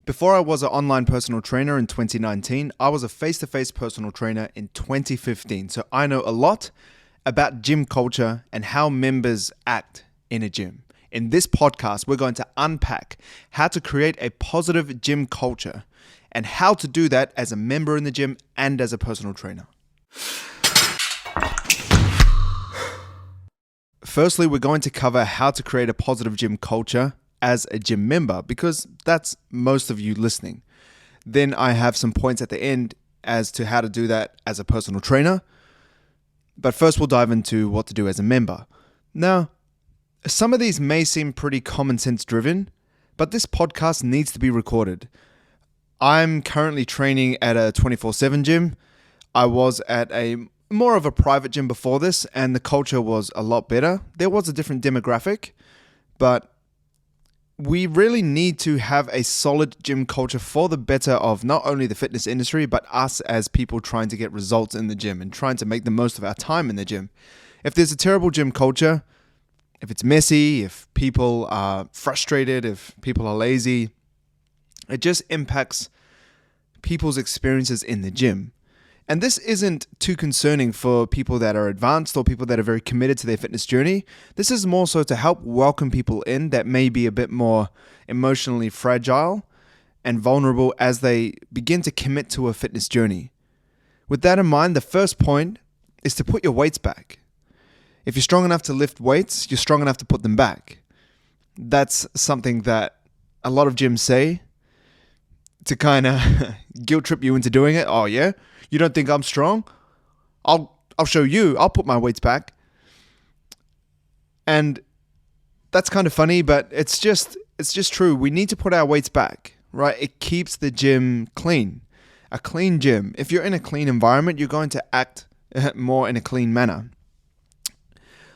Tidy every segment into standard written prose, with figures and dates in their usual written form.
Before I was an online personal trainer in 2019, I was a face-to-face personal trainer in 2015. So I know a lot about gym culture and how members act in a gym. In this podcast, we're going to unpack how to create a positive gym culture and how to do that as a member in the gym and as a personal trainer. Firstly, we're going to cover how to create a positive gym culture as a gym member, because that's most of you listening. Then I have some points at the end as to how to do that as a personal trainer. But first we'll dive into what to do as a member. Now, some of these may seem pretty common sense driven, but this podcast needs to be recorded. I'm currently training at a 24/7 gym. I was at a more of a private gym before this, and the culture was a lot better. There was a different demographic, but we really need to have a solid gym culture for the better of not only the fitness industry, but us as people trying to get results in the gym and trying to make the most of our time in the gym. If there's a terrible gym culture, if it's messy, if people are frustrated, if people are lazy, it just impacts people's experiences in the gym. And this isn't too concerning for people that are advanced or people that are very committed to their fitness journey. This is more so to help welcome people in that may be a bit more emotionally fragile and vulnerable as they begin to commit to a fitness journey. With that in mind, the first point is to put your weights back. If you're strong enough to lift weights, you're strong enough to put them back. That's something that a lot of gyms say to kind of guilt trip you into doing it. Oh yeah? You don't think I'm strong? I'll show you. I'll put my weights back. And that's kind of funny, but it's just true. We need to put our weights back, right? It keeps the gym clean. A clean gym. If you're in a clean environment, you're going to act more in a clean manner.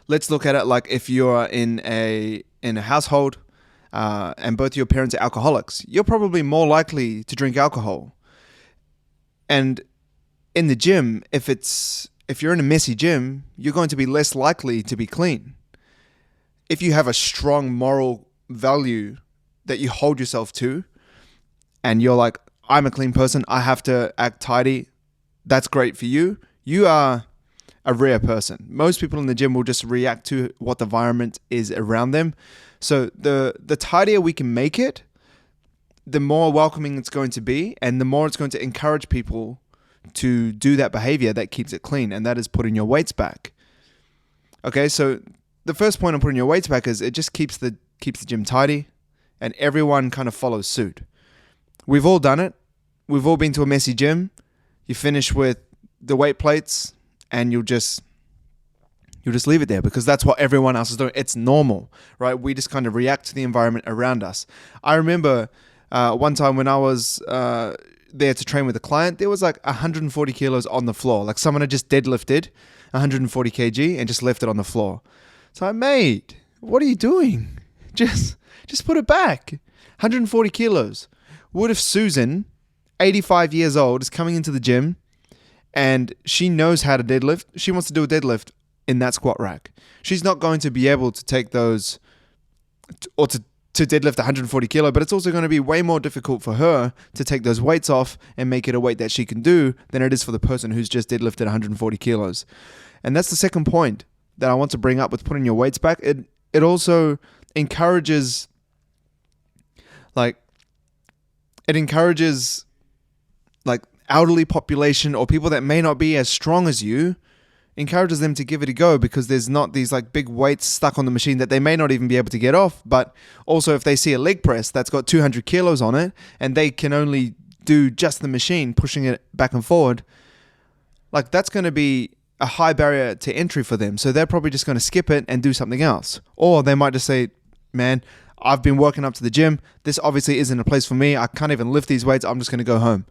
Let's look at it like if you're in a household and both your parents are alcoholics, you're probably more likely to drink alcohol. And in the gym, if you're in a messy gym, you're going to be less likely to be clean. If you have a strong moral value that you hold yourself to, and you're like, I'm a clean person, I have to act tidy, that's great for you. You are a rare person. Most people in the gym will just react to what the environment is around them. So the tidier we can make it, the more welcoming it's going to be, and the more it's going to encourage people to do that behavior that keeps it clean, and that is putting your weights back. Okay, so the first point on putting your weights back is it just keeps the gym tidy, and everyone kind of follows suit. We've all done it. We've all been to a messy gym. You finish with the weight plates, and you'll just leave it there because that's what everyone else is doing. It's normal, right? We just kind of react to the environment around us. I remember one time when I was there to train with a client, there was like 140 kilos on the floor. Like someone had just deadlifted 140 kg and just left it on the floor. So I, mate, what are you doing? Just put it back. 140 kilos. What if Susan, 85 years old, is coming into the gym and she knows how to deadlift? She wants to do a deadlift in that squat rack. She's not going to be able to take those or to deadlift 140 kilo, but it's also going to be way more difficult for her to take those weights off and make it a weight that she can do than it is for the person who's just deadlifted 140 kilos. And that's the second point that I want to bring up with putting your weights back. It also encourages elderly population or people that may not be as strong as you, encourages them to give it a go because there's not these like big weights stuck on the machine that they may not even be able to get off. But also if they see a leg press that's got 200 kilos on it and they can only do just the machine pushing it back and forward, like that's going to be a high barrier to entry for them. So they're probably just going to skip it and do something else. Or they might just say, man, I've been working up to the gym. This obviously isn't a place for me. I can't even lift these weights. I'm just going to go home.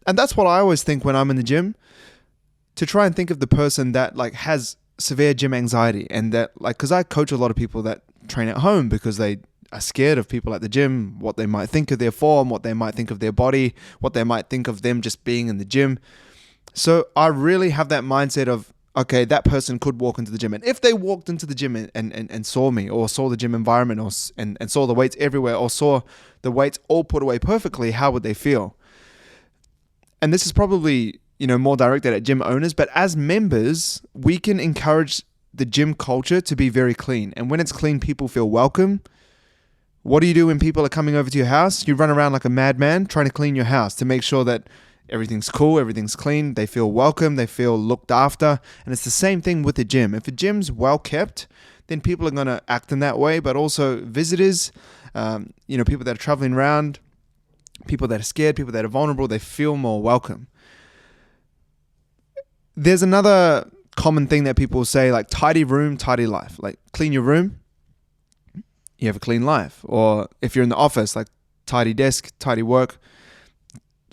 And that's what I always think when I'm in the gym, to try and think of the person that like has severe gym anxiety and that like, because I coach a lot of people that train at home because they are scared of people at the gym, what they might think of their form, what they might think of their body, what they might think of them just being in the gym. So I really have that mindset of okay, that person could walk into the gym. And if they walked into the gym and saw me, or saw the gym environment, and saw the weights everywhere, or saw the weights all put away perfectly, how would they feel? And this is probably, more directed at gym owners, but as members, we can encourage the gym culture to be very clean. And when it's clean, people feel welcome. What do you do when people are coming over to your house? You run around like a madman trying to clean your house to make sure that everything's cool, everything's clean, they feel welcome, they feel looked after. And it's the same thing with the gym. If a gym's well kept, then people are going to act in that way. But also visitors, people that are traveling around, people that are scared, people that are vulnerable, they feel more welcome. There's another common thing that people say, like tidy room, tidy life. Like clean your room, you have a clean life. Or if you're in the office, like tidy desk, tidy work,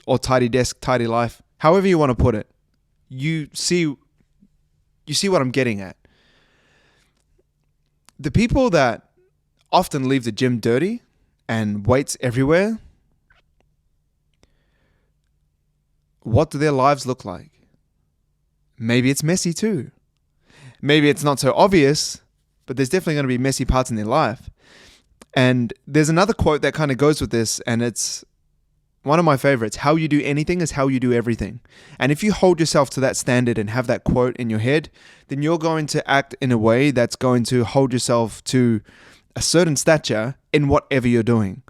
or tidy desk, tidy life. However you want to put it. You see what I'm getting at. The people that often leave the gym dirty and weights everywhere, what do their lives look like? Maybe it's messy too. Maybe it's not so obvious, but there's definitely going to be messy parts in their life. And there's another quote that kind of goes with this, and it's one of my favorites. How you do anything is how you do everything. And if you hold yourself to that standard and have that quote in your head, then you're going to act in a way that's going to hold yourself to a certain stature in whatever you're doing.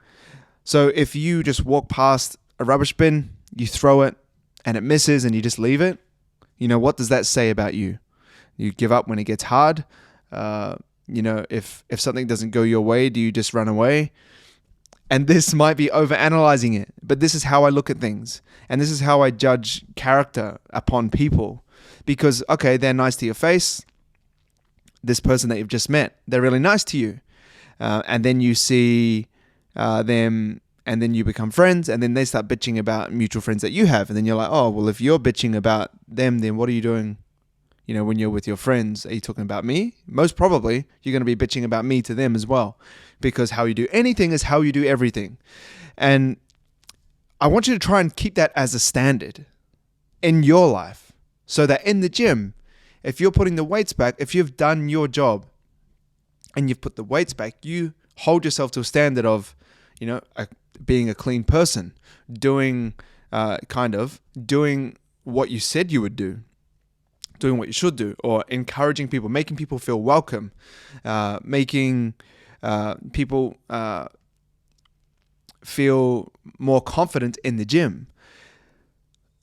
So if you just walk past a rubbish bin, you throw it and it misses and you just leave it, what does that say about you? You give up when it gets hard. If something doesn't go your way, do you just run away? And this might be overanalyzing it, but this is how I look at things. And this is how I judge character upon people. Because, okay, they're nice to your face. This person that you've just met, they're really nice to you. And then you see them, and then you become friends, and then they start bitching about mutual friends that you have. And then you're like, oh, well, if you're bitching about them, then what are you doing? When you're with your friends, are you talking about me? Most probably, you're going to be bitching about me to them as well. Because how you do anything is how you do everything. And I want you to try and keep that as a standard in your life. So that in the gym, if you're putting the weights back, if you've done your job and you've put the weights back, you hold yourself to a standard of, being a clean person, doing what you said you would do, doing what you should do, or encouraging people, making people feel welcome, making people feel more confident in the gym.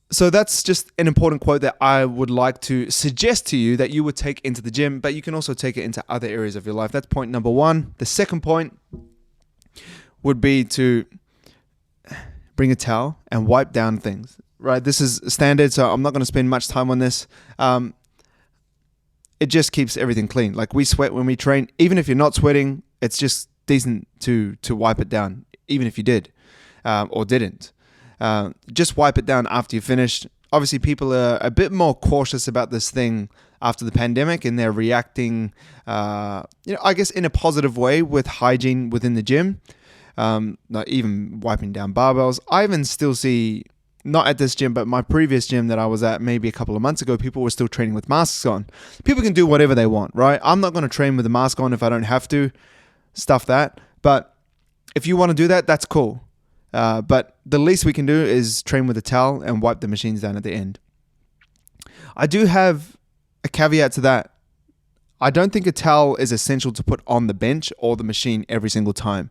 So that's just an important quote that I would like to suggest to you that you would take into the gym, but you can also take it into other areas of your life. That's point number one. The second point would be to bring a towel and wipe down things, right? This is standard, so I'm not going to spend much time on this. It just keeps everything clean. Like we sweat when we train. Even if you're not sweating, it's just decent to wipe it down, even if you did or didn't. Just wipe it down after you're finished. Obviously, people are a bit more cautious about this thing after the pandemic, and they're reacting, I guess, in a positive way with hygiene within the gym. Not even wiping down barbells. I even still see, not at this gym, but my previous gym that I was at maybe a couple of months ago, people were still training with masks on. People can do whatever they want, right? I'm not going to train with a mask on if I don't have to. Stuff that. But if you want to do that, that's cool. But the least we can do is train with a towel and wipe the machines down at the end. I do have a caveat to that. I don't think a towel is essential to put on the bench or the machine every single time.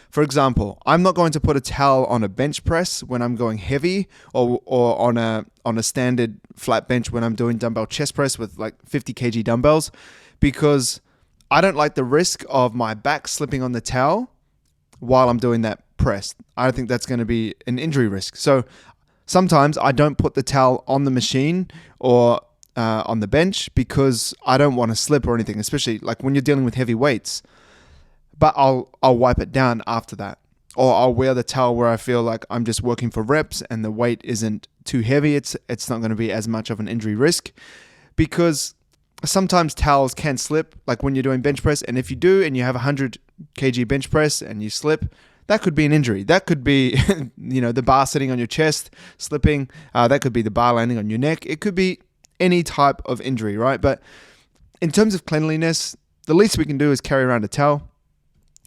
For example, I'm not going to put a towel on a bench press when I'm going heavy, or on a standard flat bench when I'm doing dumbbell chest press with like 50 kg dumbbells, because I don't like the risk of my back slipping on the towel while I'm doing that press. I think that's going to be an injury risk. So sometimes I don't put the towel on the machine or on the bench because I don't want to slip or anything, especially like when you're dealing with heavy weights. But I'll wipe it down after that. Or I'll wear the towel where I feel like I'm just working for reps and the weight isn't too heavy. It's not going to be as much of an injury risk, because sometimes towels can slip, like when you're doing bench press. And if you do, and you have 100 kg bench press and you slip, that could be an injury. That could be, the bar sitting on your chest, slipping. That could be the bar landing on your neck. It could be any type of injury, right? But in terms of cleanliness, the least we can do is carry around a towel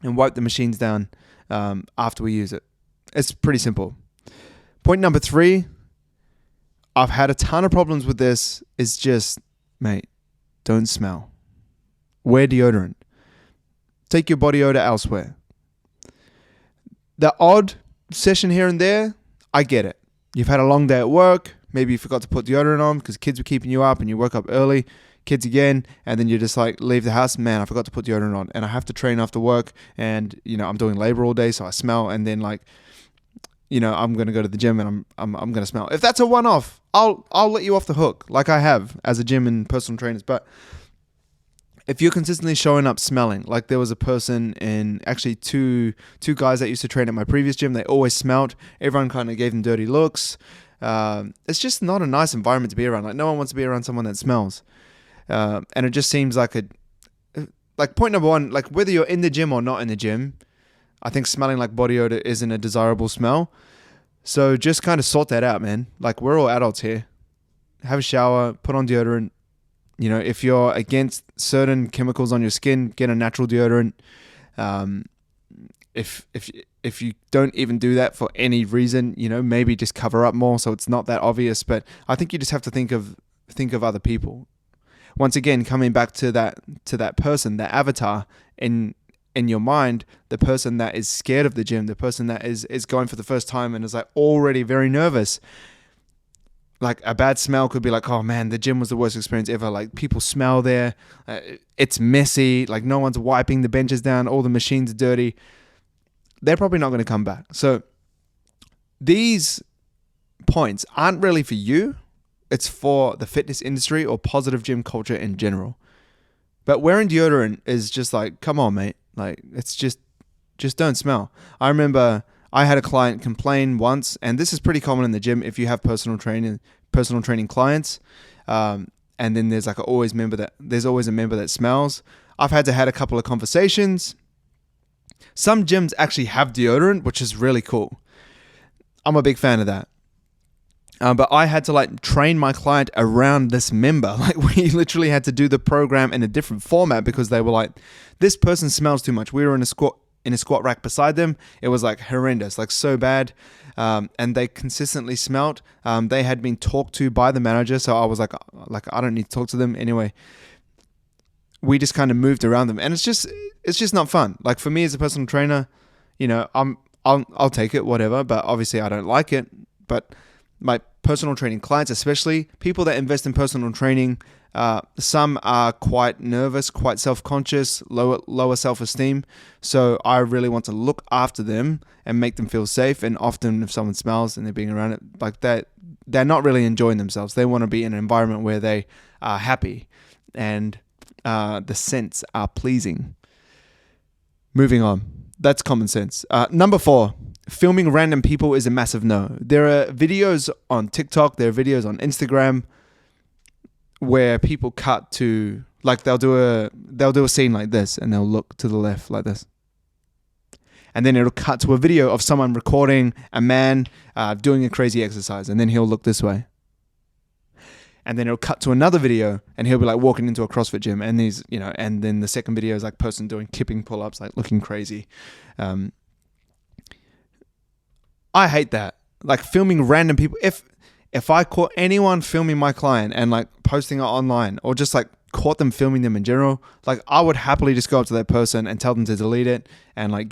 and wipe the machines down after we use it. It's pretty simple. Point number 3, I've had a ton of problems with this, is just, mate, don't smell. Wear deodorant. Take your body odor elsewhere. The odd session here and there, I get it. You've had a long day at work. Maybe you forgot to put deodorant on because kids were keeping you up and you woke up early. Kids again, and then you just like leave the house. Man, I forgot to put deodorant on, and I have to train after work, and I'm doing labor all day, so I smell, and then I'm gonna go to the gym and I'm gonna smell. If that's a one-off, I'll let you off the hook, like I have as a gym and personal trainers. But if you're consistently showing up smelling, like there was a person in actually two guys that used to train at my previous gym, they always smelled. Everyone kind of gave them dirty looks. It's just not a nice environment to be around. Like no one wants to be around someone that smells. And it just seems like point number 1, like whether you're in the gym or not in the gym, I think smelling like body odor isn't a desirable smell. So just kind of sort that out, man. Like we're all adults here. Have a shower, put on deodorant. If you're against certain chemicals on your skin, get a natural deodorant. If you don't even do that for any reason, maybe just cover up more so it's not that obvious. But I think you just have to think of other people. Once again, coming back to that person, that avatar in your mind, the person that is scared of the gym, the person that is going for the first time and is like already very nervous. Like a bad smell could be like, oh man, the gym was the worst experience ever. Like people smell there. It's messy. Like no one's wiping the benches down. All the machines are dirty. They're probably not going to come back. So these points aren't really for you. It's for the fitness industry or positive gym culture in general. But wearing deodorant is just like, come on, mate. Like it's just don't smell. I remember I had a client complain once, and this is pretty common in the gym if you have personal training clients. And then there's always a member that smells. I've had a couple of conversations. Some gyms actually have deodorant, which is really cool. I'm a big fan of that. But I had to train my client around this member. We literally had to do the program in a different format because they were like, this person smells too much. We were in a squat rack beside them. It was horrendous, so bad. And they consistently smelt. They had been talked to by the manager. So I was like, I don't need to talk to them anyway. We just kind of moved around them, and it's just not fun. For me as a personal trainer, I'll take it, whatever. But obviously I don't like it. But my personal training clients, especially people that invest in personal training, some are quite nervous, quite self-conscious, lower self-esteem. So I really want to look after them and make them feel safe. And often if someone smells and they're being around it like that, they're not really enjoying themselves. They want to be in an environment where they are happy and the scents are pleasing. Moving on. That's common sense. Number 4. Filming random people is a massive no. There are videos on TikTok, there are videos on Instagram where people cut to they'll do a scene like this and they'll look to the left like this. And then it'll cut to a video of someone recording a man doing a crazy exercise, and then he'll look this way. And then it'll cut to another video and he'll be walking into a CrossFit gym, and and then the second video is person doing kipping pull-ups, looking crazy. I hate that. Filming random people. If I caught anyone filming my client and posting it online, or just caught them filming them in general, I would happily just go up to that person and tell them to delete it and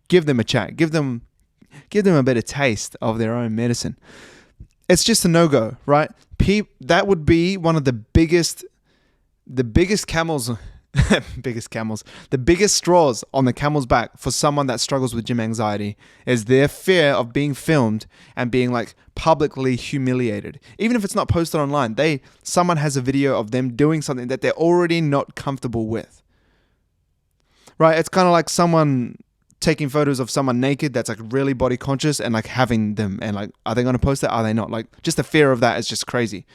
give them a chat, give them a better taste of their own medicine. It's just a no-go, right? That would be one of the biggest camels. The biggest straws on the camel's back for someone that struggles with gym anxiety is their fear of being filmed and being publicly humiliated. Even if it's not posted online, someone has a video of them doing something that they're already not comfortable with. Right? It's kind of like someone taking photos of someone naked that's really body conscious and having them, and are they going to post that? Are they not? Just the fear of that is just crazy.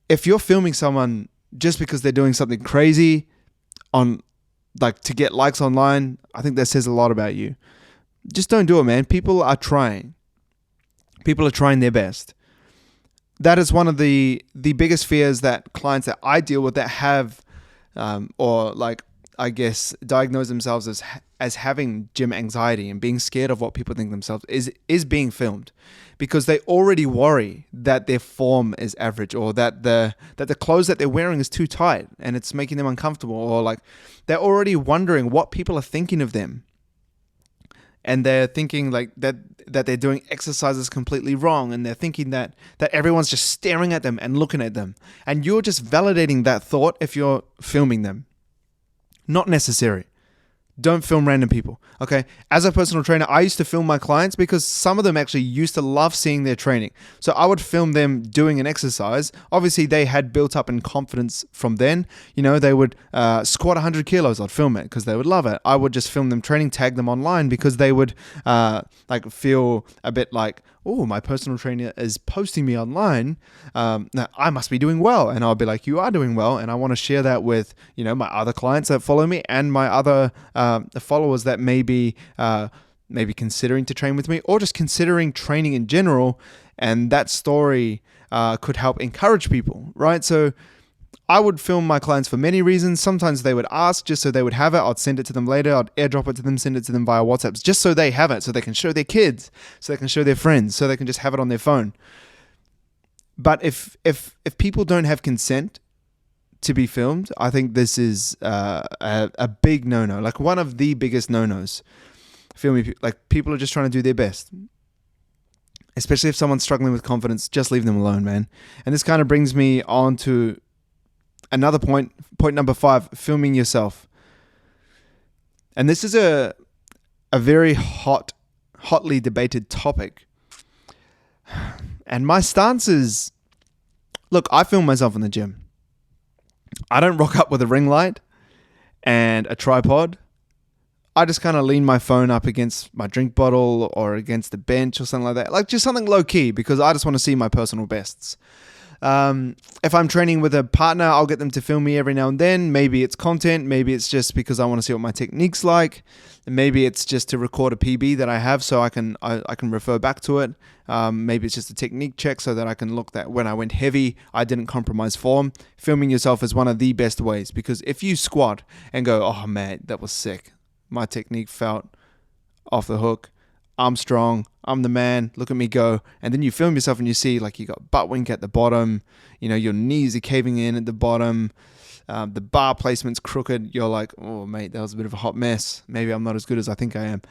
If you're filming someone just because they're doing something crazy on to get likes online, I think that says a lot about you. Just don't do it, man. People are trying their best. that is one of the biggest fears that clients that I deal with that have, or like, I guess, diagnose themselves as having gym anxiety and being scared of what people think themselves is being filmed, because they already worry that their form is average, or that the clothes that they're wearing is too tight and it's making them uncomfortable, or like they're already wondering what people are thinking of them. And they're thinking like that they're doing exercises completely wrong, and they're thinking that everyone's just staring at them and looking at them. And you're just validating that thought if you're filming them. Not necessary. Don't film random people, okay? As a personal trainer, I used to film my clients because some of them actually used to love seeing their training. So I would film them doing an exercise. Obviously, they had built up in confidence from then. You know, they would squat 100 kilos. I'd film it because they would love it. I would just film them training, tag them online, because they would like feel a bit like, oh, my personal trainer is posting me online. I must be doing well. And I'll be like, you are doing well. And I want to share that with, you know, my other clients that follow me and my other followers that may be considering to train with me, or just considering training in general. And that story could help encourage people, right? So I would film my clients for many reasons. Sometimes they would ask just so they would have it. I'd send it to them later. I'd airdrop it to them, send it to them via WhatsApp, just so they have it, so they can show their kids, so they can show their friends, so they can just have it on their phone. But if people don't have consent to be filmed, I think this is a big no-no, like one of the biggest no-nos. Filming, like, people are just trying to do their best. Especially if someone's struggling with confidence, just leave them alone, man. And this kind of brings me on to another point number 5, filming yourself. And this is a very hotly debated topic. And my stance is, look, I film myself in the gym. I don't rock up with a ring light and a tripod. I just kind of lean my phone up against my drink bottle or against the bench or something like that. Like, just something low key, because I just want to see my personal bests. If I'm training with a partner, I'll get them to film me every now and then. Maybe it's content. Maybe it's just because I want to see what my technique's like. And maybe it's just to record a PB that I have so I can refer back to it. Maybe it's just a technique check so that I can look that when I went heavy, I didn't compromise form. Filming yourself is one of the best ways, because if you squat and go, oh man, that was sick, my technique felt off the hook, I'm strong, I'm the man, look at me go. And then you film yourself and you see, like, you got butt wink at the bottom, you know, your knees are caving in at the bottom, the bar placement's crooked. You're like, oh mate, that was a bit of a hot mess. Maybe I'm not as good as I think I am.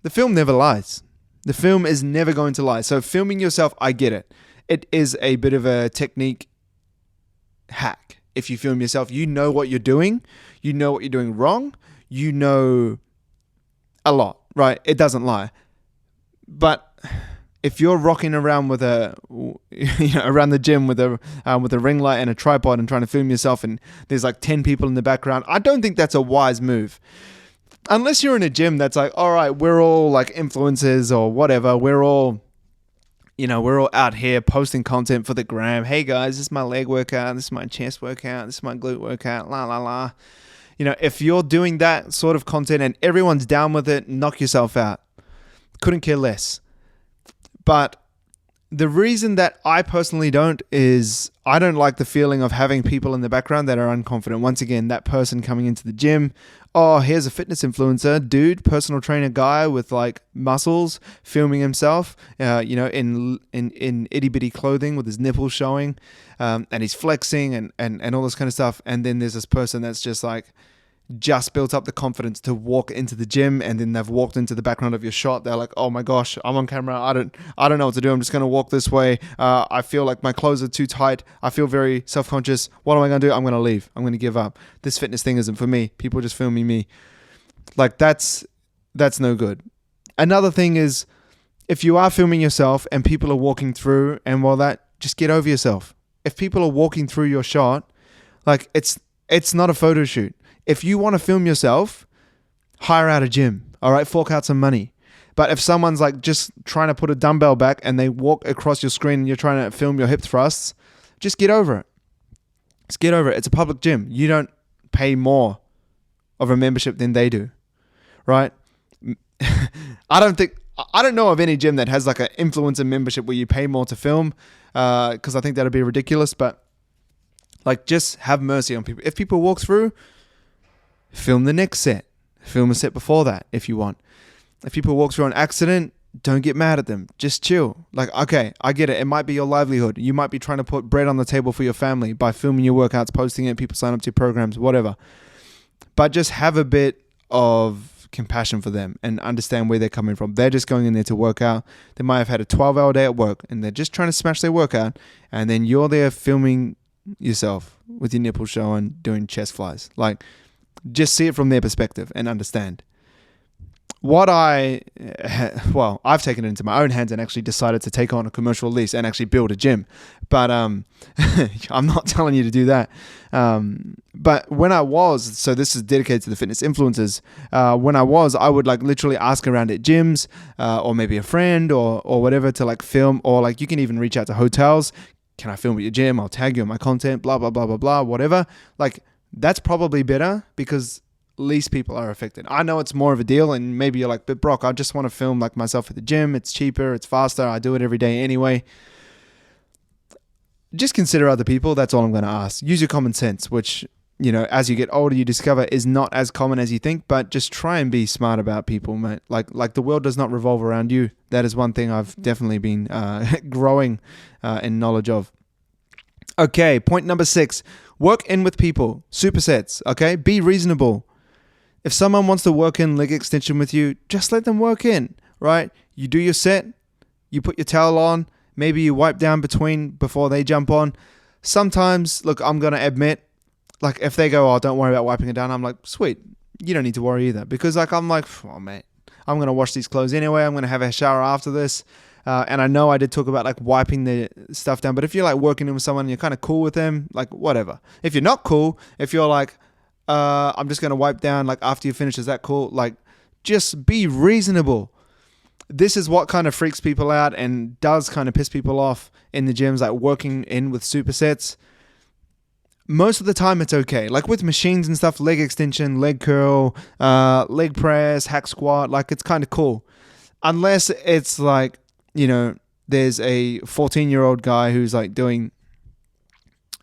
The film never lies. The film is never going to lie. So filming yourself, I get it. It is a bit of a technique hack. If you film yourself, you know what you're doing. You know what you're doing wrong. You know a lot, right? It doesn't lie. But if you're rocking around with around the gym with a ring light and a tripod and trying to film yourself, and there's like 10 people in the background, I don't think that's a wise move. Unless you're in a gym that's like, all right, we're all like influencers or whatever. We're all out here posting content for the gram. Hey guys, this is my leg workout. This is my chest workout. This is my glute workout. La la la. You know, if you're doing that sort of content and everyone's down with it, knock yourself out. Couldn't care less. But the reason that I personally don't is I don't like the feeling of having people in the background that are unconfident. Once again, that person coming into the gym, oh, here's a fitness influencer, dude, personal trainer guy with like muscles, filming himself, in itty bitty clothing with his nipples showing, and he's flexing and all this kind of stuff. And then there's this person that's just like, just built up the confidence to walk into the gym, and then they've walked into the background of your shot. They're like, oh my gosh, I'm on camera. I don't know what to do. I'm just going to walk this way. I feel like my clothes are too tight. I feel very self-conscious. What am I going to do? I'm going to leave. I'm going to give up. This fitness thing isn't for me. People are just filming me. Like, that's no good. Another thing is, if you are filming yourself and people are walking through, and while that, just get over yourself. If people are walking through your shot, like, it's not a photo shoot. If you want to film yourself, hire out a gym, all right? Fork out some money. But if someone's like just trying to put a dumbbell back and they walk across your screen and you're trying to film your hip thrusts, just get over it. Just get over it. It's a public gym. You don't pay more of a membership than they do, right? I don't think I don't know of any gym that has like an influencer membership where you pay more to film, because I think that'd be ridiculous. But like, just have mercy on people. If people walk through, film the next set. Film a set before that if you want. If people walk through on accident, don't get mad at them. Just chill. Like, okay, I get it. It might be your livelihood. You might be trying to put bread on the table for your family by filming your workouts, posting it, people sign up to your programs, whatever. But just have a bit of compassion for them and understand where they're coming from. They're just going in there to work out. They might have had a 12-hour day at work and they're just trying to smash their workout. And then you're there filming yourself with your nipples showing, doing chest flies. Like, just see it from their perspective and understand. I've taken it into my own hands and actually decided to take on a commercial lease and actually build a gym. But I'm not telling you to do that. But when I was, so this is dedicated to the fitness influencers. When I would like literally ask around at gyms, or maybe a friend or whatever to like film, or like you can even reach out to hotels. Can I film at your gym? I'll tag you in my content, blah, blah, blah, blah, blah, whatever. Like, that's probably better because least people are affected. I know it's more of a deal, and maybe you're like, but Brock, I just want to film like myself at the gym. It's cheaper, it's faster. I do it every day anyway. Just consider other people. That's all I'm going to ask. Use your common sense, which, you know, as you get older, you discover is not as common as you think, but just try and be smart about people, mate. Like the world does not revolve around you. That is one thing I've definitely been growing in knowledge of. Okay, point number 6. Work in with people. Supersets, okay? Be reasonable. If someone wants to work in leg extension with you, just let them work in, right? You do your set, you put your towel on, maybe you wipe down before they jump on. Sometimes, look, I'm going to admit, like if they go, oh, don't worry about wiping it down, I'm like, sweet, you don't need to worry either. Because like I'm like, oh, mate, I'm going to wash these clothes anyway. I'm going to have a shower after this. And I know I did talk about like wiping the stuff down, but if you're like working in with someone and you're kind of cool with them, like whatever. If you're not cool, if you're like, I'm just going to wipe down like after you finish, is that cool? Like, just be reasonable. This is what kind of freaks people out and does kind of piss people off in the gyms, like working in with supersets. Most of the time it's okay. Like with machines and stuff, leg extension, leg curl, leg press, hack squat, like it's kind of cool. Unless it's like, you know, there's a 14-year-old guy who's like doing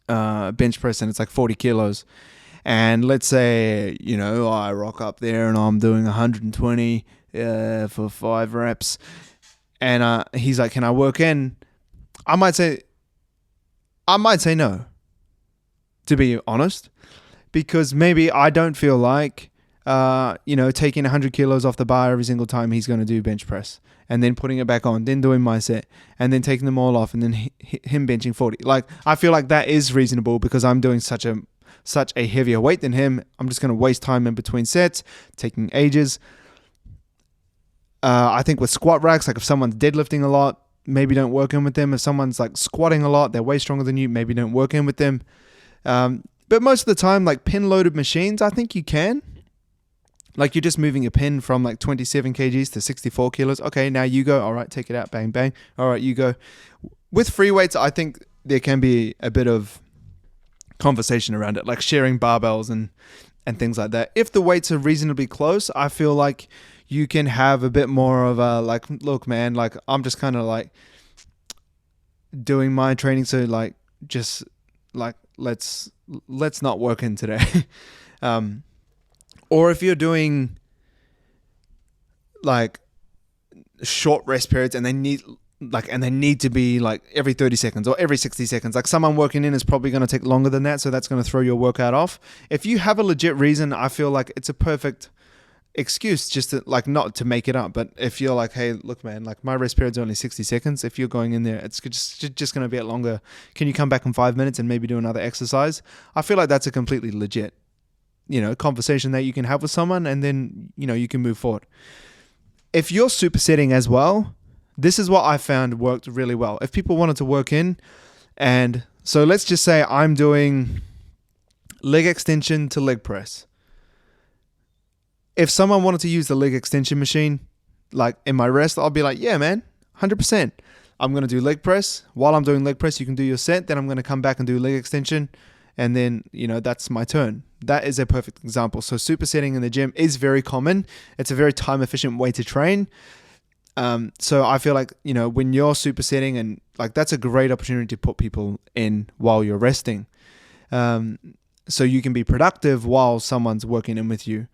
bench press and it's like 40 kilos. And let's say, you know, I rock up there and I'm doing 120 for 5 reps. And he's like, can I work in? I might say no, to be honest. Because maybe I don't feel like, taking 100 kilos off the bar every single time he's going to do bench press. And then putting it back on, then doing my set, and then taking them all off, and then him benching 40. Like, I feel like that is reasonable because I'm doing such a heavier weight than him. I'm just going to waste time in between sets, taking ages. I think with squat racks, like if someone's deadlifting a lot, maybe don't work in with them. If someone's like squatting a lot, they're way stronger than you, maybe don't work in with them. But most of the time, like pin-loaded machines, I think you can. Like you're just moving a pin from like 27 kgs to 64 kilos. Okay, now you go. All right, take it out. Bang, bang. All right, you go. With free weights, I think there can be a bit of conversation around it, like sharing barbells and things like that. If the weights are reasonably close, I feel like you can have a bit more of a like, look, man, like I'm just kind of like doing my training. So like, just like, let's not work in today. Or if you're doing like short rest periods and they need to be like every 30 seconds or every 60 seconds, like someone working in is probably going to take longer than that. So that's going to throw your workout off. If you have a legit reason, I feel like it's a perfect excuse just to like, not to make it up. But if you're like, hey, look, man, like my rest period's only 60 seconds. If you're going in there, it's just going to be a longer. Can you come back in 5 minutes and maybe do another exercise? I feel like that's a completely legit, conversation that you can have with someone, and then, you can move forward. If you're supersetting as well, this is what I found worked really well. If people wanted to work in, and so let's just say I'm doing leg extension to leg press. If someone wanted to use the leg extension machine, like in my rest, I'll be like, yeah, man, 100%. I'm going to do leg press. While I'm doing leg press, you can do your set. Then I'm going to come back and do leg extension. And then, that's my turn. That is a perfect example. So supersetting in the gym is very common. It's a very time efficient way to train. So I feel like, when you're supersetting, and like that's a great opportunity to put people in while you're resting. So you can be productive while someone's working in with you.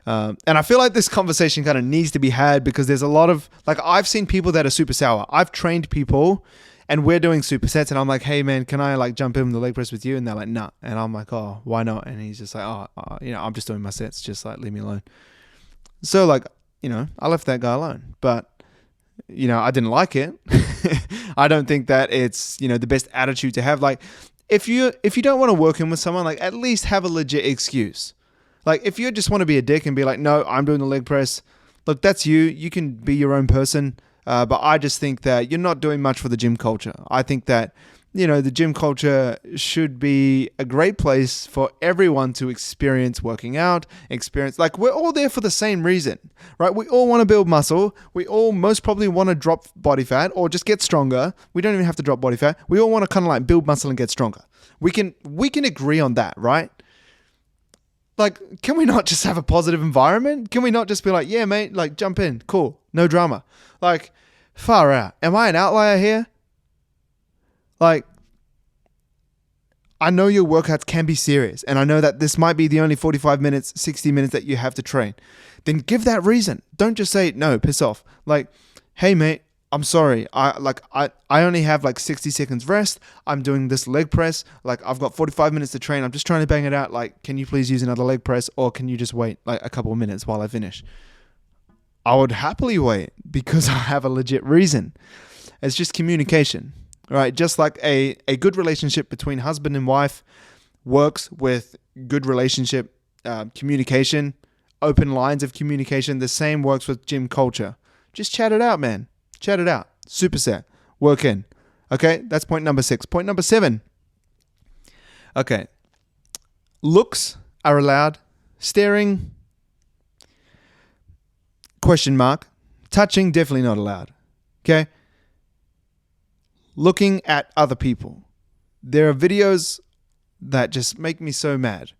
And I feel like this conversation kind of needs to be had, because there's a lot of, like, I've seen people that are super sour. I've trained people and we're doing supersets and I'm like, hey man, can I like jump in the leg press with you? And they're like, nah. And I'm like, oh, why not? And he's just like, I'm just doing my sets. Just like, leave me alone. So like, I left that guy alone, but I didn't like it. I don't think that it's, the best attitude to have. Like, if you don't want to work in with someone, like, at least have a legit excuse. Like, if you just want to be a dick and be like, no, I'm doing the leg press, look, that's you. You can be your own person. But I just think that you're not doing much for the gym culture. I think that, the gym culture should be a great place for everyone to experience working out, like, we're all there for the same reason, right? We all want to build muscle. We all most probably want to drop body fat or just get stronger. We don't even have to drop body fat. We all want to kind of like build muscle and get stronger. We can agree on that, right? Like, can we not just have a positive environment? Can we not just be like, yeah, mate, like, jump in, cool, no drama? Like, far out. Am I an outlier here? Like, I know your workouts can be serious, and I know that this might be the only 45 minutes, 60 minutes that you have to train. Then give that reason. Don't just say, no, piss off. Like, hey, mate, I'm sorry. I only have like 60 seconds rest. I'm doing this leg press. Like, I've got 45 minutes to train. I'm just trying to bang it out. Like, can you please use another leg press, or can you just wait like a couple of minutes while I finish? I would happily wait because I have a legit reason. It's just communication, right? Just like a good relationship between husband and wife works with good relationship communication, open lines of communication. The same works with gym culture. Just chat it out, man. Chat it out. Superset. Work in. Okay, that's point number 6. Point number 7. Okay. Looks are allowed. Staring, question mark. Touching, definitely not allowed. Okay? Looking at other people. There are videos that just make me so mad.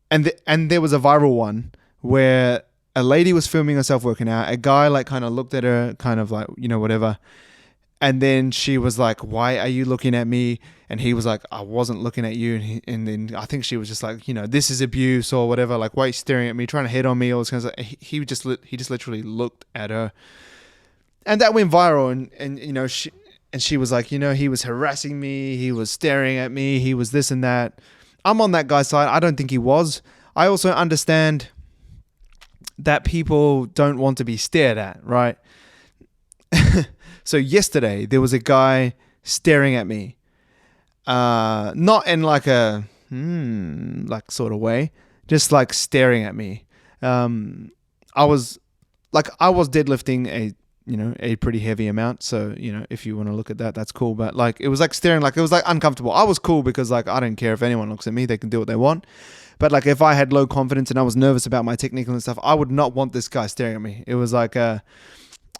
And there was a viral one where a lady was filming herself working out. A guy like kind of looked at her, kind of like, whatever. And then she was like, why are you looking at me? And he was like, I wasn't looking at you. And then I think she was just like, this is abuse or whatever. Like, why are you staring at me, trying to hit on me? All this kind of stuff. He just literally looked at her. And that went viral. And she was like, he was harassing me. He was staring at me. He was this and that. I'm on that guy's side. I don't think he was. I also understand that people don't want to be stared at, right? So yesterday, there was a guy staring at me. Not in like a, like sort of way. Just like staring at me. I was deadlifting a pretty heavy amount. So, if you want to look at that, that's cool. But like, it was like staring, like it was like uncomfortable. I was cool because like, I don't care if anyone looks at me, they can do what they want. But like, if I had low confidence and I was nervous about my technique and stuff, I would not want this guy staring at me. It was like an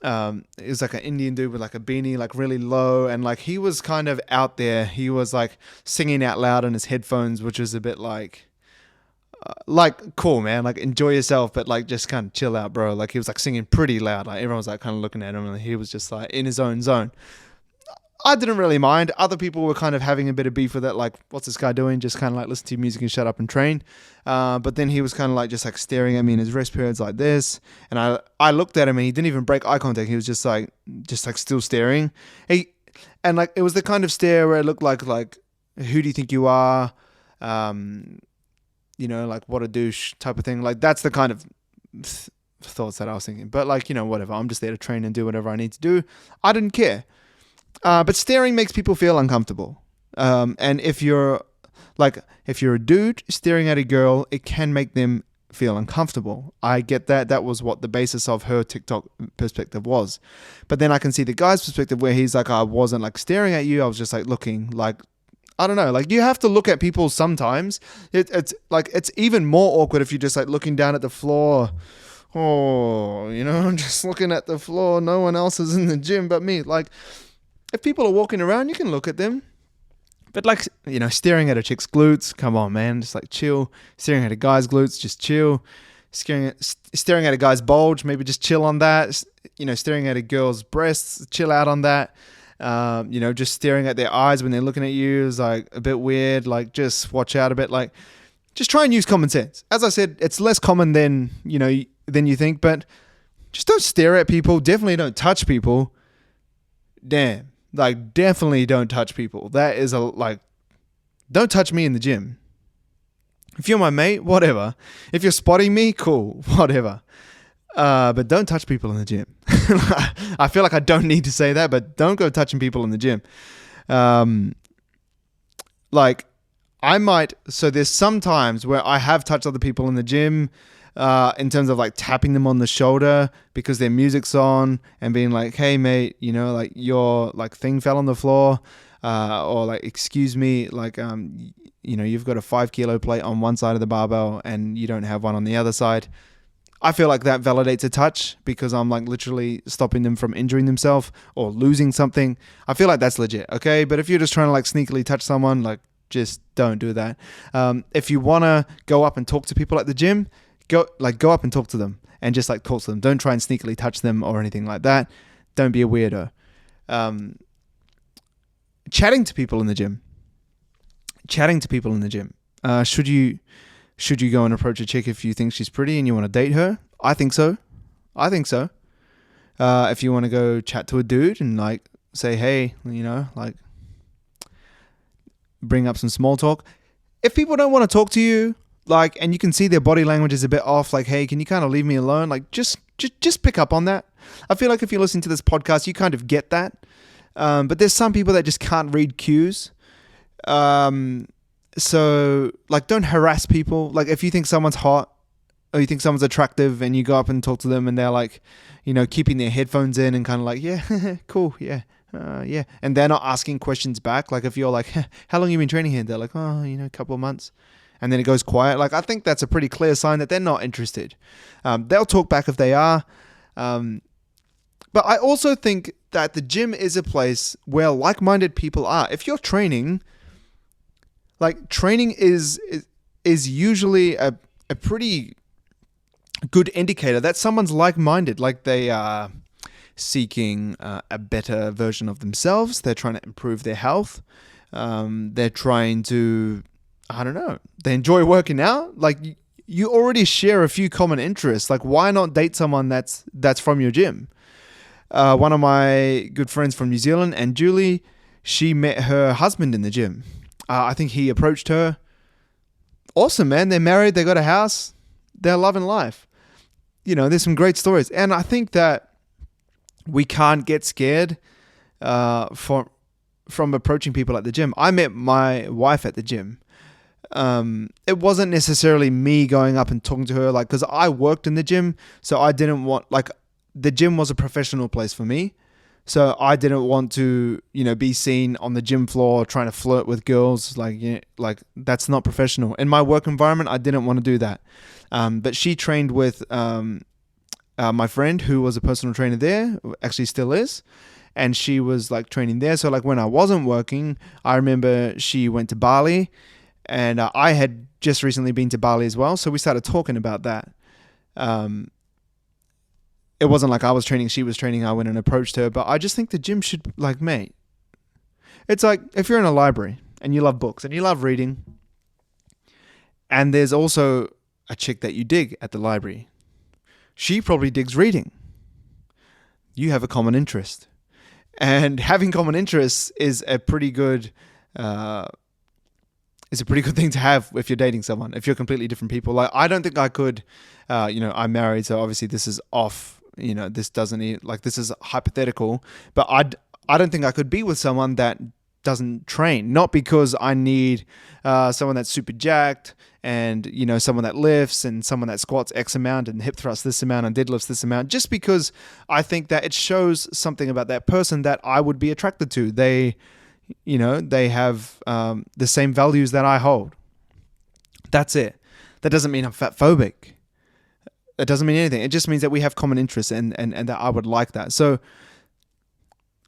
Indian dude with like a beanie, like really low. And like, he was kind of out there. He was like singing out loud on his headphones, which was a bit like cool, man, like enjoy yourself, but like just kind of chill out, bro. Like, he was like singing pretty loud, like everyone was like kind of looking at him, and he was just like in his own zone. I didn't really mind. Other people were kind of having a bit of beef with it, like, what's this guy doing? Just kind of like listen to music and shut up and train. But then he was kind of like just like staring at me in his rest periods like this, and I looked at him and he didn't even break eye contact. He was just like still staring. And like, it was the kind of stare where it looked like who do you think you are? Like, what a douche type of thing. Like, that's the kind of thoughts that I was thinking. But like, whatever. I'm just there to train and do whatever I need to do. I didn't care. But staring makes people feel uncomfortable. And if you're a dude staring at a girl, it can make them feel uncomfortable. I get that. That was what the basis of her TikTok perspective was. But then I can see the guy's perspective where he's like, I wasn't like staring at you. I was just like looking, like, I don't know. Like, you have to look at people sometimes. It's like, it's even more awkward if you're just like looking down at the floor. Oh, I'm just looking at the floor. No one else is in the gym but me. Like, if people are walking around, you can look at them. But like, staring at a chick's glutes, come on, man. Just like chill. Staring at a guy's glutes, just chill. staring at a guy's bulge, maybe just chill on that. Staring at a girl's breasts, chill out on that. Just staring at their eyes when they're looking at you is like a bit weird. Like, just watch out a bit. Like, just try and use common sense. As I said, it's less common than you think, but just don't stare at people. Definitely don't touch people. Damn. Like, definitely don't touch people. That is don't touch me in the gym. If you're my mate, whatever. If you're spotting me, cool, whatever. But don't touch people in the gym. I feel like I don't need to say that, but don't go touching people in the gym. So there's some times where I have touched other people in the gym, in terms of like tapping them on the shoulder because their music's on and being like, hey mate, like your like thing fell on the floor, or like, excuse me, like, you've got a 5 kilo plate on one side of the barbell and you don't have one on the other side. I feel like that validates a touch because I'm like literally stopping them from injuring themselves or losing something. I feel like that's legit. Okay. But if you're just trying to like sneakily touch someone, like, just don't do that. If you want to go up and talk to people at the gym, go up and talk to them and just like talk to them. Don't try and sneakily touch them or anything like that. Don't be a weirdo. Chatting to people in the gym. Should you go and approach a chick if you think she's pretty and you want to date her? I think so. If you want to go chat to a dude and like say, hey, like bring up some small talk. If people don't want to talk to you, like, and you can see their body language is a bit off, like, hey, can you kind of leave me alone? Like, just pick up on that. I feel like if you listen to this podcast, you kind of get that. But there's some people that just can't read cues. So, like, don't harass people. Like, if you think someone's hot or you think someone's attractive and you go up and talk to them and they're like, keeping their headphones in and kind of like, yeah, cool, yeah, yeah. And they're not asking questions back. Like, if you're like, how long have you been training here? And they're like, oh, a couple of months. And then it goes quiet. Like, I think that's a pretty clear sign that they're not interested. They'll talk back if they are. But I also think that the gym is a place where like-minded people are. If you're training... Like, training is usually a pretty good indicator that someone's like-minded. Like, they are seeking a better version of themselves. They're trying to improve their health. They're trying to, I don't know, they enjoy working out. Like, you already share a few common interests. Like, why not date someone that's from your gym? One of my good friends from New Zealand, and Julie, she met her husband in the gym. I think he approached her. Awesome, man. They're married. They got a house. They're loving life. There's some great stories. And I think that we can't get scared from approaching people at the gym. I met my wife at the gym. It wasn't necessarily me going up and talking to her, like, because I worked in the gym. So I didn't want, like, the gym was a professional place for me. So I didn't want to, be seen on the gym floor trying to flirt with girls. Like, that's not professional. In my work environment, I didn't want to do that. But she trained with my friend who was a personal trainer there, actually still is. And she was like training there. So like when I wasn't working, I remember she went to Bali and I had just recently been to Bali as well. So we started talking about that. It wasn't like I was training, she was training, I went and approached her. But I just think the gym should, like, mate, it's like if you're in a library and you love books and you love reading, and there's also a chick that you dig at the library. She probably digs reading. You have a common interest. And having common interests is a pretty good thing to have if you're dating someone, if you're completely different people. Like, I don't think I could, I'm married, so obviously this is off. This doesn't, like, this is hypothetical, but I don't think I could be with someone that doesn't train. Not because I need someone that's super jacked and, someone that lifts and someone that squats X amount and hip thrusts this amount and deadlifts this amount, just because I think that it shows something about that person that I would be attracted to. They have the same values that I hold. That's it. That doesn't mean I'm fat phobic. That doesn't mean anything. It just means that we have common interests and that I would like that. So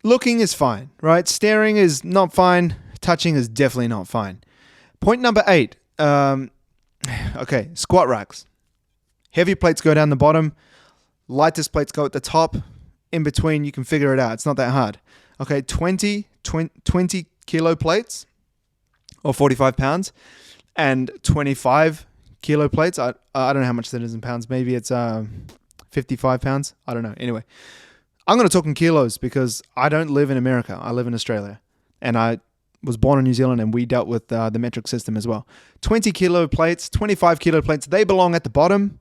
looking is fine, right? Staring is not fine. Touching is definitely not fine. Point number 8. Okay, squat racks. Heavy plates go down the bottom. Lightest plates go at the top. In between, you can figure it out. It's not that hard. Okay, 20 kilo plates or 45 pounds and 25 kilo plates. I don't know how much that is in pounds. Maybe it's 55 pounds. I don't know. Anyway, I'm going to talk in kilos because I don't live in America. I live in Australia. And I was born in New Zealand and we dealt with the metric system as well. 20 kilo plates, 25 kilo plates, they belong at the bottom.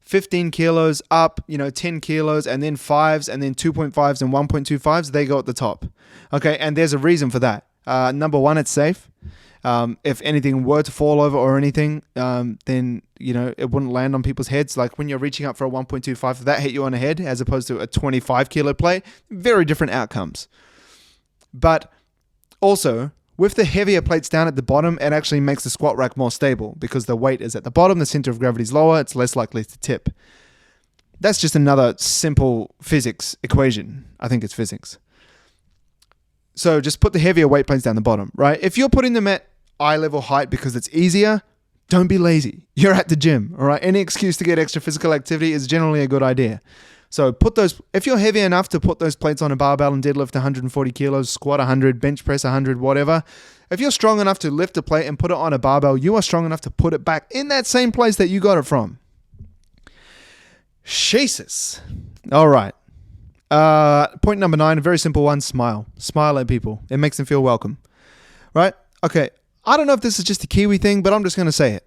15 kilos up, 10 kilos, and then 5s, and then 2.5s and 1.25s, they go at the top. Okay, and there's a reason for that. Number one, it's safe. If anything were to fall over or anything, then, it wouldn't land on people's heads. Like when you're reaching up for a 1.25, that hit you on the head as opposed to a 25 kilo plate, very different outcomes. But also, with the heavier plates down at the bottom, it actually makes the squat rack more stable because the weight is at the bottom, the center of gravity is lower, it's less likely to tip. That's just another simple physics equation. I think it's physics. So just put the heavier weight plates down the bottom, right? If you're putting them at eye level height because it's easier, don't be lazy. You're at the gym, all right? Any excuse to get extra physical activity is generally a good idea. So if you're heavy enough to put those plates on a barbell and deadlift 140 kilos, squat 100, bench press 100, whatever. If you're strong enough to lift a plate and put it on a barbell, you are strong enough to put it back in that same place that you got it from. Jesus. All right. Point number 9, a very simple one, smile. Smile at people. It makes them feel welcome. Right? Okay. I don't know if this is just a Kiwi thing, but I'm just going to say it.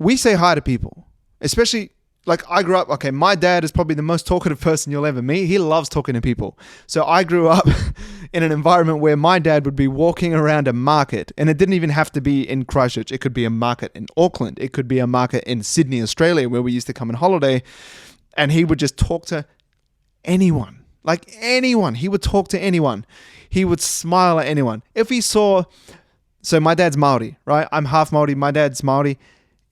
We say hi to people, especially... Like I grew up, okay, my dad is probably the most talkative person you'll ever meet. He loves talking to people. So I grew up in an environment where my dad would be walking around a market, and it didn't even have to be in Christchurch. It could be a market in Auckland. It could be a market in Sydney, Australia, where we used to come on holiday, and he would just talk to anyone. Like anyone. He would talk to anyone. He would smile at anyone. If he saw, so my dad's Māori, right? I'm half Māori. My dad's Māori.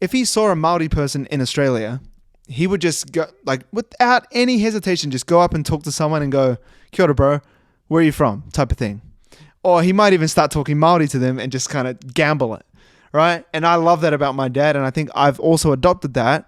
If he saw a Māori person in Australia, he would just go, like, without any hesitation, just go up and talk to someone and go, "Kia ora, bro, where are you from?" type of thing. Or he might even start talking Māori to them and just kind of gamble it, right? And I love that about my dad, and I think I've also adopted that,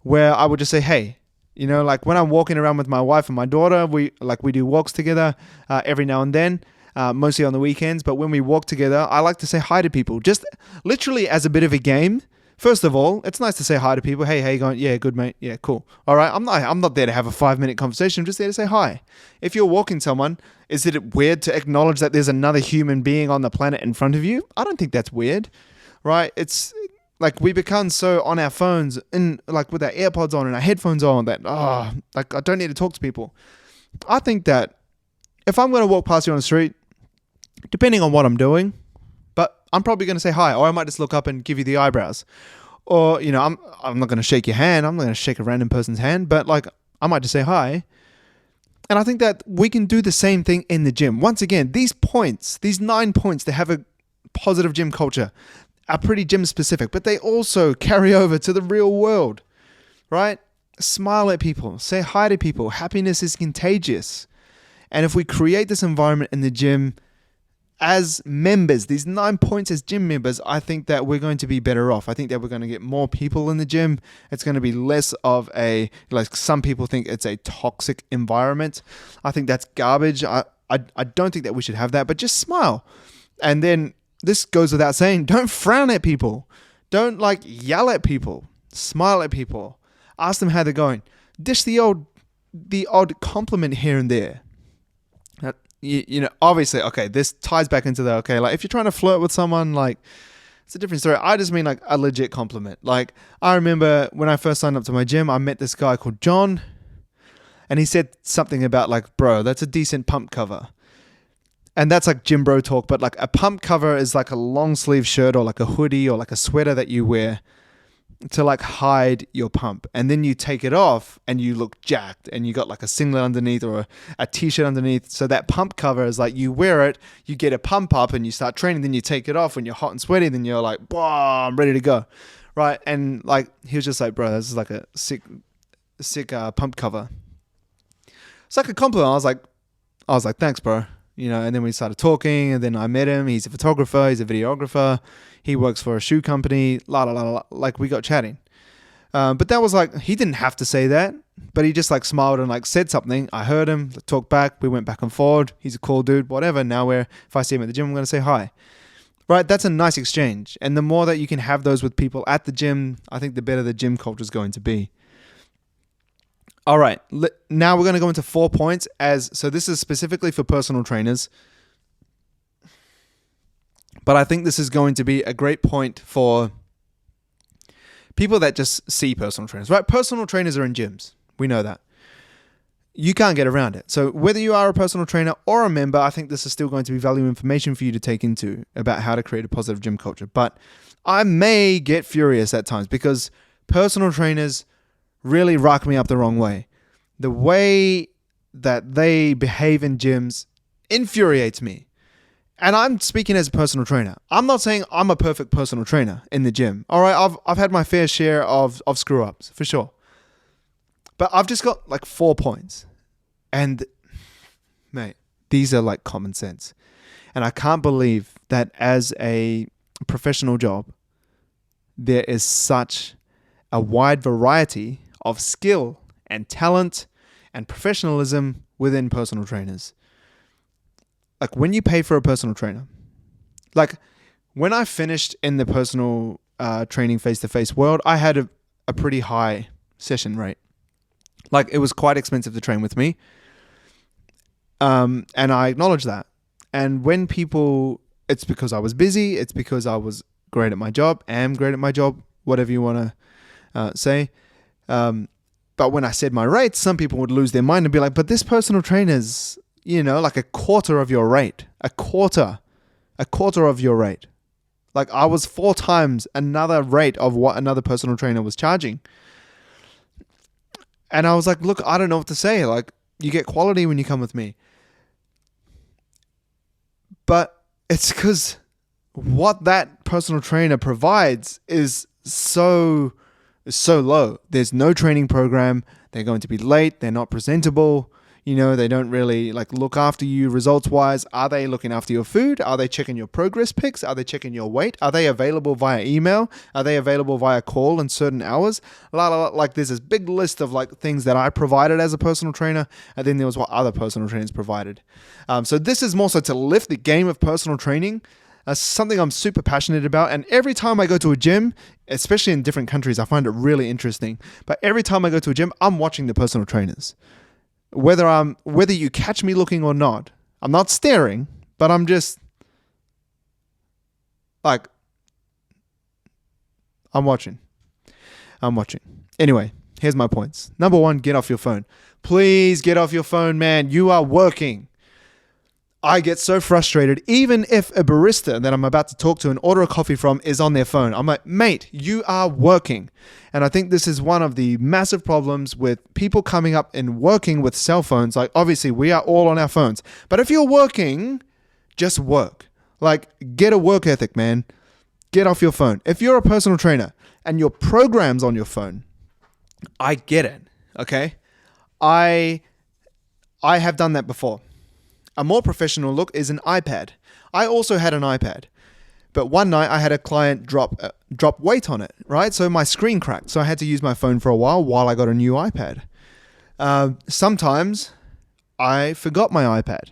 where I would just say, "Hey," like when I'm walking around with my wife and my daughter, we do walks together every now and then, mostly on the weekends. But when we walk together, I like to say hi to people, just literally as a bit of a game. First of all, it's nice to say hi to people. Hey, how you going? Yeah, good, mate. Yeah, cool. All right. I'm not there to have a 5-minute conversation. I'm just there to say hi. If you're walking someone, is it weird to acknowledge that there's another human being on the planet in front of you? I don't think that's weird, right? It's like we become so on our phones and like with our AirPods on and our headphones on that, like I don't need to talk to people. I think that if I'm going to walk past you on the street, depending on what I'm doing, but I'm probably going to say hi, or I might just look up and give you the eyebrows. Or, I'm not going to shake your hand. I'm not going to shake a random person's hand, but like I might just say hi. And I think that we can do the same thing in the gym. Once again, these 9 points to have a positive gym culture are pretty gym specific, but they also carry over to the real world, right? Smile at people, say hi to people. Happiness is contagious. And if we create this environment in the gym, as members, these 9 points as gym members, I think that we're going to be better off. I think that we're going to get more people in the gym. It's going to be less of a, like some people think it's a toxic environment. I think that's garbage. I don't think that we should have that, but just smile. And then this goes without saying, don't frown at people. Don't like yell at people. Smile at people. Ask them how they're going. Dish the odd compliment here and there. Obviously, okay, this ties back into like if you're trying to flirt with someone, like it's a different story. I just mean like a legit compliment. Like I remember when I first signed up to my gym, I met this guy called John, and he said something about like, "Bro, that's a decent pump cover." And that's like gym bro talk, but like a pump cover is like a long sleeve shirt or like a hoodie or like a sweater that you wear to like hide your pump, and then you take it off and you look jacked and you got like a singlet underneath or a t-shirt underneath. So that pump cover is like you wear it, you get a pump up and you start training, then you take it off when you're hot and sweaty, then you're like, "Wow, I'm ready to go," right? And like he was just like, "Bro, this is like a sick pump cover." It's like a compliment. I was like, "Thanks, bro." And then we started talking, and then I met him. He's a photographer, he's a videographer, he works for a shoe company, like we got chatting. But that was like, he didn't have to say that, but he just like smiled and like said something. I heard him, talked back. We went back and forward. He's a cool dude, whatever. Now if I see him at the gym, I'm going to say hi. Right? That's a nice exchange. And the more that you can have those with people at the gym, I think the better the gym culture is going to be. All right. Now we're going to go into 4 points so this is specifically for personal trainers. But I think this is going to be a great point for people that just see personal trainers, right? Personal trainers are in gyms. We know that. You can't get around it. So whether you are a personal trainer or a member, I think this is still going to be valuable information for you to take into about how to create a positive gym culture. But I may get furious at times because personal trainers really rock me up the wrong way. The way that they behave in gyms infuriates me. And I'm speaking as a personal trainer. I'm not saying I'm a perfect personal trainer in the gym. All right, I've had my fair share of screw-ups, for sure. But I've just got like 4 points. And, mate, these are like common sense. And I can't believe that as a professional job, there is such a wide variety of skill and talent and professionalism within personal trainers. Like when you pay for a personal trainer, like when I finished in the personal training face-to-face world, I had a pretty high session rate. Like it was quite expensive to train with me. And I acknowledge that. And when people, it's because I was busy. It's because I was great at my job, am great at my job, whatever you want to say. But when I said my rates, some people would lose their mind and be like, but this personal trainer's, like a quarter of your rate. A quarter of your rate. Like I was 4 times another rate of what another personal trainer was charging. And I was like, look, I don't know what to say. Like you get quality when you come with me. But it's because what that personal trainer provides is so low. There's no training program. They're going to be late. They're not presentable. They don't really like look after you results wise. Are they looking after your food? Are they checking your progress pics? Are they checking your weight? Are they available via email? Are they available via call in certain hours? Like there's this big list of like things that I provided as a personal trainer. And then there was what other personal trainers provided. So this is more so to lift the game of personal training. Something I'm super passionate about. And every time I go to a gym, especially in different countries, I find it really interesting. But every time I go to a gym, I'm watching the personal trainers. Whether you catch me looking or not, I'm not staring, but I'm just like, I'm watching. Anyway, here's my points. Number 1, get off your phone. Please get off your phone, man. You are working. I get so frustrated, even if a barista that I'm about to talk to and order a coffee from is on their phone. I'm like, mate, you are working. And I think this is one of the massive problems with people coming up and working with cell phones. Like, obviously, we are all on our phones. But if you're working, just work. Like, get a work ethic, man. Get off your phone. If you're a personal trainer and your program's on your phone, I get it, okay? I have done that before. A more professional look is an iPad. I also had an iPad. But one night I had a client drop weight on it, right? So my screen cracked. So I had to use my phone for a while I got a new iPad. Sometimes I forgot my iPad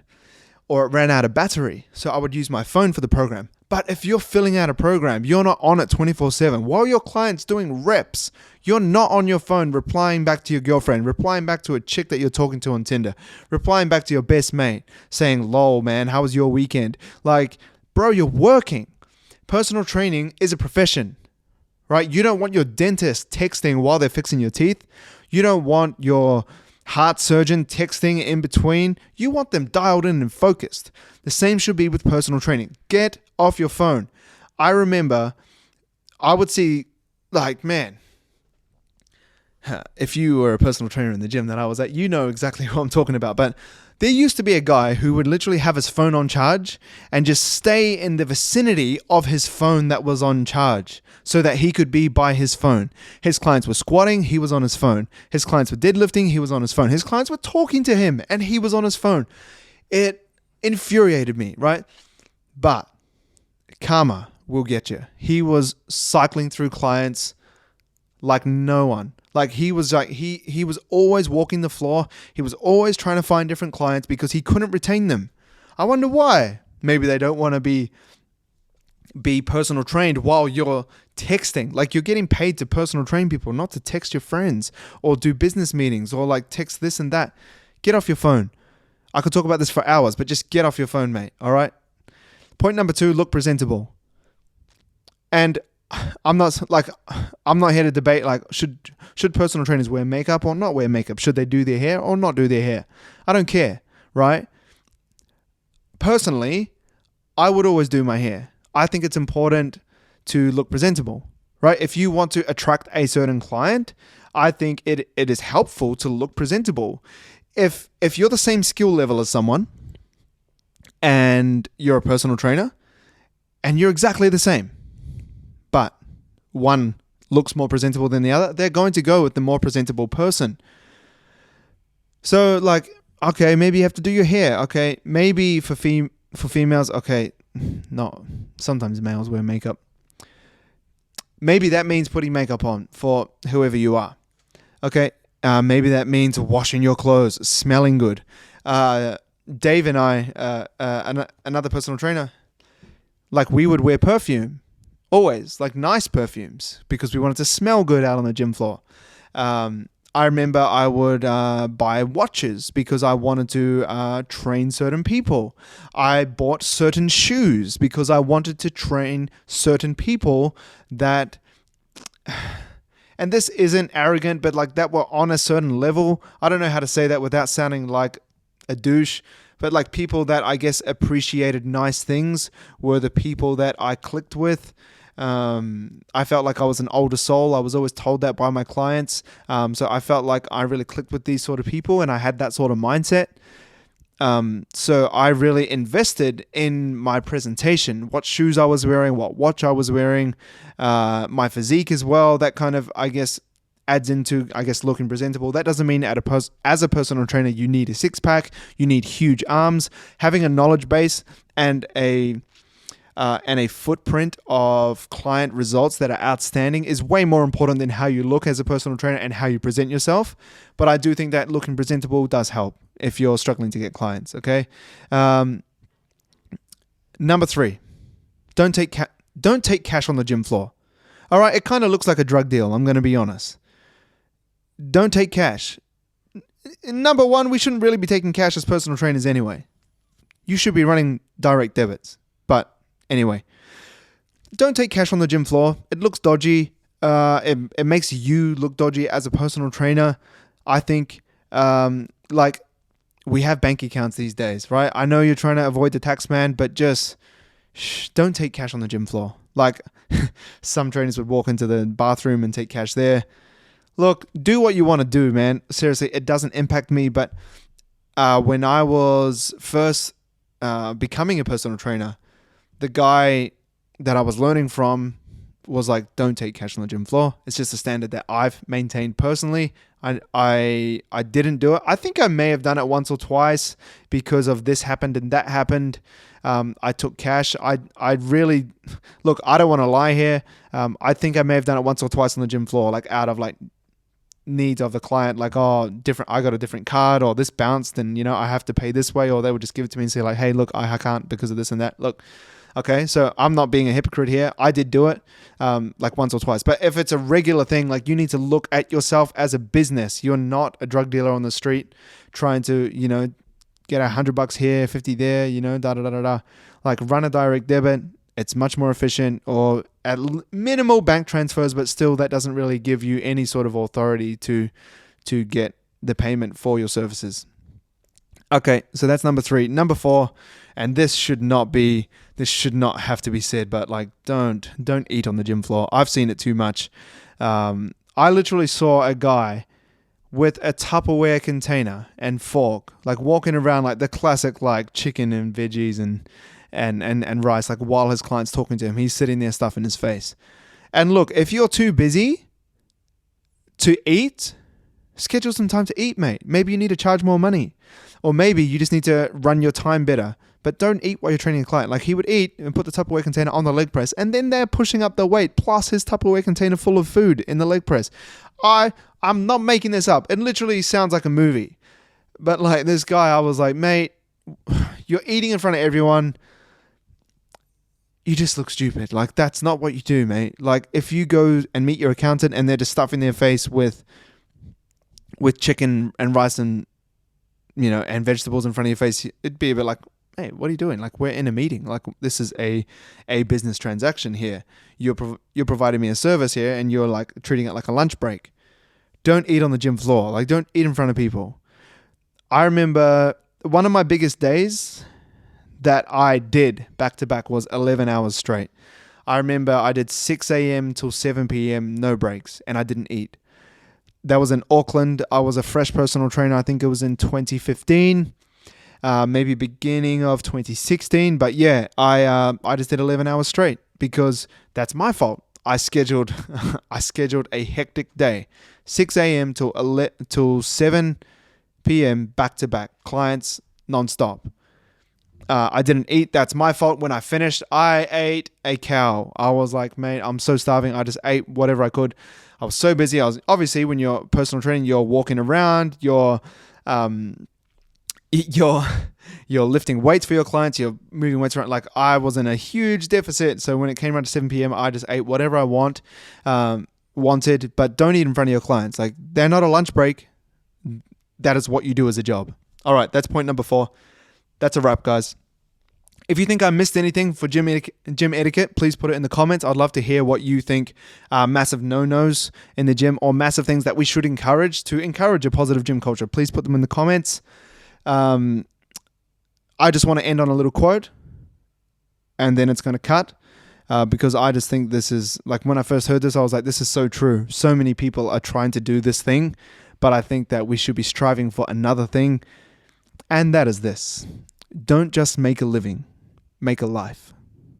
or it ran out of battery. So I would use my phone for the program. But if you're filling out a program, you're not on it 24/7. While your client's doing reps, you're not on your phone replying back to your girlfriend, replying back to a chick that you're talking to on Tinder, replying back to your best mate, saying, lol, man, how was your weekend? Like, bro, you're working. Personal training is a profession, right? You don't want your dentist texting while they're fixing your teeth. You don't want your heart surgeon texting in between. You want them dialed in and focused. The same should be with personal training. Get off your phone. I remember I would see, like, man, if you were a personal trainer in the gym that I was at, you know exactly what I'm talking about. But there used to be a guy who would literally have his phone on charge and just stay in the vicinity of his phone that was on charge so that he could be by his phone. His clients were squatting, he was on his phone. His clients were deadlifting, he was on his phone. His clients were talking to him and he was on his phone. It infuriated me, right? But karma will get you. He was cycling through clients like no one. Like he was always walking the floor. He was always trying to find different clients because he couldn't retain them. I wonder why. Maybe they don't want to be personal trained while you're texting. Like, you're getting paid to personal train people, not to text your friends or do business meetings or like text this and that. Get off your phone. I could talk about this for hours, but just get off your phone, mate. All right. Point number 2, look presentable. And I'm not here to debate like should personal trainers wear makeup or not wear makeup? Should they do their hair or not do their hair? I don't care, right? Personally, I would always do my hair. I think it's important to look presentable, right? If you want to attract a certain client, I think it is helpful to look presentable. If you're the same skill level as someone and you're a personal trainer and you're exactly the same, but one looks more presentable than the other, they're going to go with the more presentable person. So like, okay, maybe you have to do your hair. Okay, maybe for females, okay, no, sometimes males wear makeup. Maybe that means putting makeup on for whoever you are. Okay, maybe that means washing your clothes, smelling good. Dave and I, another personal trainer, like we would wear perfume. Always, like nice perfumes, because we wanted to smell good out on the gym floor. I remember I would buy watches because I wanted to train certain people. I bought certain shoes because I wanted to train certain people that, and this isn't arrogant, but like that were on a certain level. I don't know how to say that without sounding like a douche, but like people that I guess appreciated nice things were the people that I clicked with. I felt like I was an older soul. I was always told that by my clients. So I felt like I really clicked with these sort of people and I had that sort of mindset. So I really invested in my presentation, what shoes I was wearing, what watch I was wearing, my physique as well. That kind of, I guess, adds into, I guess, looking presentable. That doesn't mean as a personal trainer, you need a six pack, you need huge arms. Having a knowledge base and a footprint of client results that are outstanding is way more important than how you look as a personal trainer and how you present yourself. But I do think that looking presentable does help if you're struggling to get clients, okay? Number 3, don't take cash on the gym floor. All right, it kind of looks like a drug deal, I'm going to be honest. Don't take cash. Number 1, we shouldn't really be taking cash as personal trainers anyway. You should be running direct debits. But anyway, don't take cash on the gym floor. It looks dodgy. It makes you look dodgy as a personal trainer. I think, like, we have bank accounts these days, right? I know you're trying to avoid the tax man, but just don't take cash on the gym floor. Like, some trainers would walk into the bathroom and take cash there. Look, do what you want to do, man. Seriously, it doesn't impact me. But when I was first becoming a personal trainer, the guy that I was learning from was like, don't take cash on the gym floor. It's just a standard that I've maintained personally. I didn't do it. I think I may have done it once or twice because of this happened and that happened. I took cash. I really, look, I don't want to lie here. I think I may have done it once or twice on the gym floor, like out of like needs of the client, like, oh, I got a different card, or this bounced and, you know, I have to pay this way, or they would just give it to me and say like, hey, look, I can't because of this and that. Look, okay, so I'm not being a hypocrite here. I did do it like once or twice. But if it's a regular thing, like, you need to look at yourself as a business. You're not a drug dealer on the street trying to, you know, get $100 here, 50 there, you know, da-da-da-da-da. Like, run a direct debit. It's much more efficient, or at minimal bank transfers, but still that doesn't really give you any sort of authority to get the payment for your services. Okay, so that's number 3. Number 4, and this should not have to be said, but like, don't eat on the gym floor. I've seen it too much. I literally saw a guy with a Tupperware container and fork, like walking around like the classic, like chicken and veggies and rice, like while his client's talking to him, he's sitting there stuffing his face. And look, if you're too busy to eat, schedule some time to eat, mate. Maybe you need to charge more money, or maybe you just need to run your time better. but don't eat while you're training a client. Like, he would eat and put the Tupperware container on the leg press, and then they're pushing up the weight plus his Tupperware container full of food in the leg press. I'm not making this up. It literally sounds like a movie. But like, this guy, I was like, mate, you're eating in front of everyone. You just look stupid. Like, that's not what you do, mate. Like, if you go and meet your accountant and they're just stuffing their face with chicken and rice and, and vegetables in front of your face, it'd be a bit like, hey, what are you doing? Like, we're in a meeting. Like, this is a business transaction here. You're providing me a service here, and you're like treating it like a lunch break. Don't eat on the gym floor. Like, don't eat in front of people. I remember one of my biggest days that I did back to back was 11 hours straight. I remember I did 6 a.m. till 7 p.m. no breaks, and I didn't eat. That was in Auckland. I was a fresh personal trainer. I think it was in 2015, maybe beginning of 2016. But yeah, I just did 11 hours straight because that's my fault. I scheduled a hectic day, 6 a.m. till 7 p.m. back to back, clients nonstop. I didn't eat. That's my fault. When I finished, I ate a cow. I was like, mate, I'm so starving. I just ate whatever I could. I was so busy. I was obviously, when you're personal training, you're walking around, you're lifting weights for your clients, you're moving weights around. Like, I was in a huge deficit. So when it came around to 7 p.m., I just ate whatever I wanted, but don't eat in front of your clients. Like, they're not a lunch break. That is what you do as a job. All right, that's point number 4. That's a wrap, guys. If you think I missed anything for gym etiquette, please put it in the comments. I'd love to hear what you think are massive no-nos in the gym or massive things that we should encourage to encourage a positive gym culture. Please put them in the comments. I just want to end on a little quote, and then it's going to cut, because I just think this is, like, when I first heard this, I was like, this is so true. So many people are trying to do this thing, but I think that we should be striving for another thing, and that is this. Don't just make a living, make a life.